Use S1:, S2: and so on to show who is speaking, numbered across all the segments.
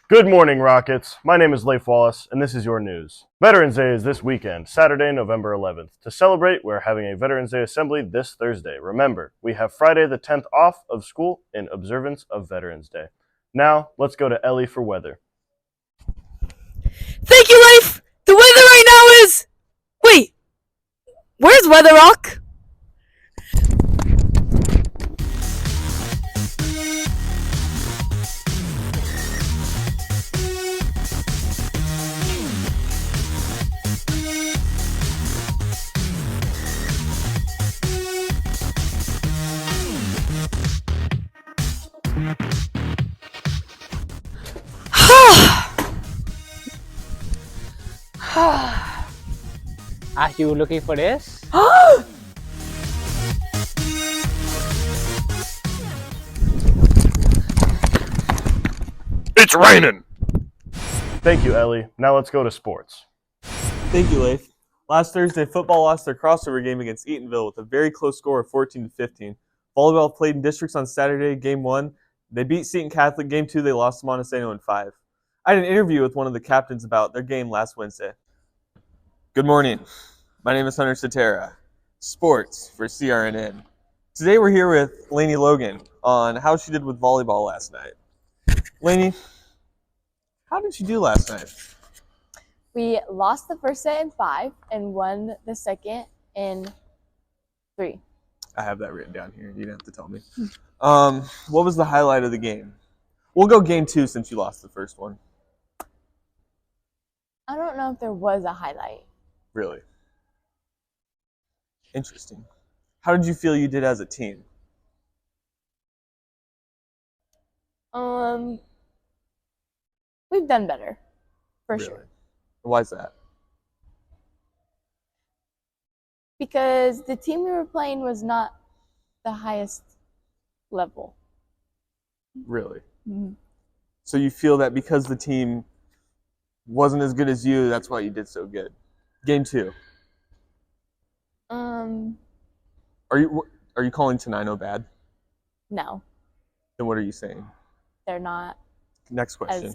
S1: Good morning, Rockets. My name is Leif Wallace, and this is your news. Veterans Day is this weekend, Saturday, November 11th. To celebrate, we're having a Veterans Day assembly this Thursday. Remember, we have Friday the 10th off of school in observance of Veterans Day. Now, let's go to Ellie for weather.
S2: Thank you, Leif! The weather right now is... Wait, where's Weather Rock?
S3: Are you looking for this?
S1: It's raining! Thank you, Ellie. Now let's go to sports.
S4: Thank you, Leif. Last Thursday, football lost their crossover game against Eatonville with a very close score of 14-15. Volleyball played in districts on Saturday, Game 1. They beat Seton Catholic. Game 2, they lost to Montesano in 5. I had an interview with one of the captains about their game last Wednesday. Good morning. My name is Hunter Cetera. Sports for CRNN. Today we're here with Lainey Logan on how she did with volleyball last night. Lainey, how did you do last night?
S5: We lost the first set in 5 and won the second in 3.
S4: I have that written down here. You didn't have to tell me. What was the highlight of the game? We'll go game 2 since you lost the first one.
S5: I don't know if there was a highlight.
S4: Really? Interesting. How did you feel you did as a team?
S5: We've done better, for
S4: Really?
S5: sure.
S4: Why is that?
S5: Because the team we were playing was not the highest level.
S4: Really?
S5: Mm-hmm.
S4: So you feel that because the team wasn't as good as you, that's why you did so good. Game 2. Are you calling Tenino bad?
S5: No,
S4: Then what are you saying?
S5: they're not.
S4: Next question.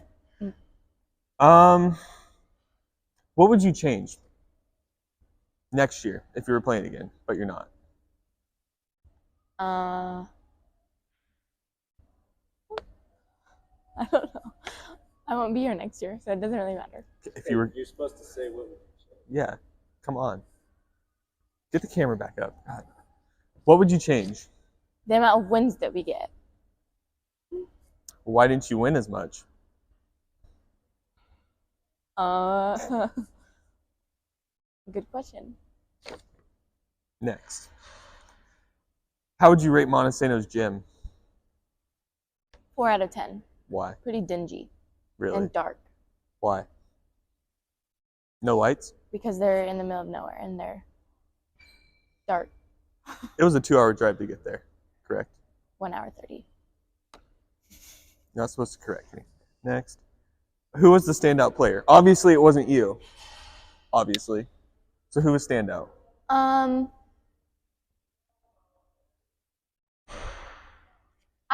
S5: As
S4: What would you change next year if you were playing again, but you're not?
S5: I don't know. I won't be here next year, so it doesn't really matter.
S4: If you were,
S1: You're supposed to say what would you say.
S4: yeah, come on. Get the camera back up. God. What would you change?
S5: The amount of wins that we get.
S4: Why didn't you win as much?
S5: Good question.
S4: Next. How would you rate Montesano's gym?
S5: 4 out of 10.
S4: Why?
S5: Pretty dingy
S4: Really?
S5: and dark
S4: Why? No lights?
S5: because they're in the middle of nowhere and they're dark.
S4: It was a 2-hour drive to get there, correct?
S5: 1 hour 30.
S4: You're not supposed to correct me. Next. Who was the standout player? Obviously, it wasn't you. Obviously. So who was standout?
S5: I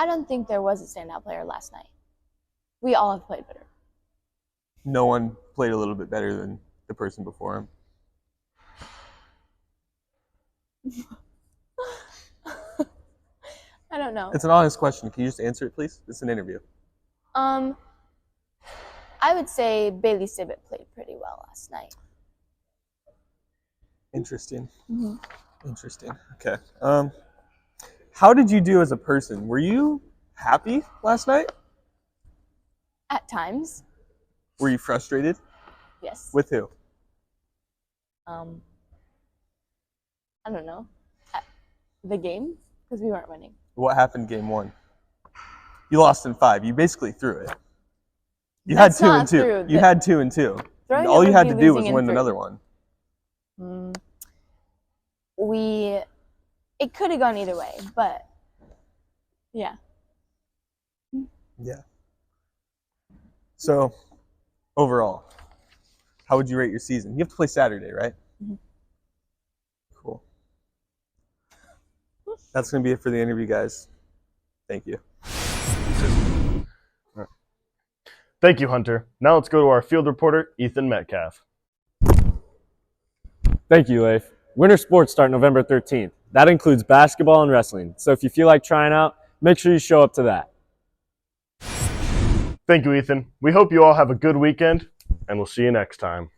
S5: don't think there was a standout player last night. We all have played better.
S4: No one played a little bit better than the person before him.
S5: I don't know.
S4: It's an honest question. Can you just answer it, please? It's an interview.
S5: I would say Bailey Sibbett played pretty well last night.
S4: Interesting.
S5: Mm-hmm.
S4: Interesting. Okay. How did you do as a person? Were you happy last night?
S5: At times,
S4: Were you frustrated?
S5: yes.
S4: With who?
S5: I don't know. At the game, because we weren't winning.
S4: What happened game 1? You lost in 5. You basically threw it. You
S5: That's
S4: had 2 and
S5: not
S4: 2.
S5: true.
S4: You had 2 and 2.
S5: Throwing
S4: All
S5: it
S4: you
S5: would
S4: had
S5: be
S4: to do was
S5: losing in
S4: win
S5: 3.
S4: another one.
S5: It could have gone either way, but yeah.
S4: Yeah. So, overall, how would you rate your season? You have to play Saturday, right?
S5: Mhm.
S4: Cool. That's going to be it for the interview, guys. Thank you.
S1: Thank you, Hunter. Now let's go to our field reporter, Ethan Metcalf.
S6: Thank you, Leif. Winter sports start November 13th. That includes basketball and wrestling. So if you feel like trying out, make sure you show up to that.
S1: Thank you, Ethan. We hope you all have a good weekend, and we'll see you next time.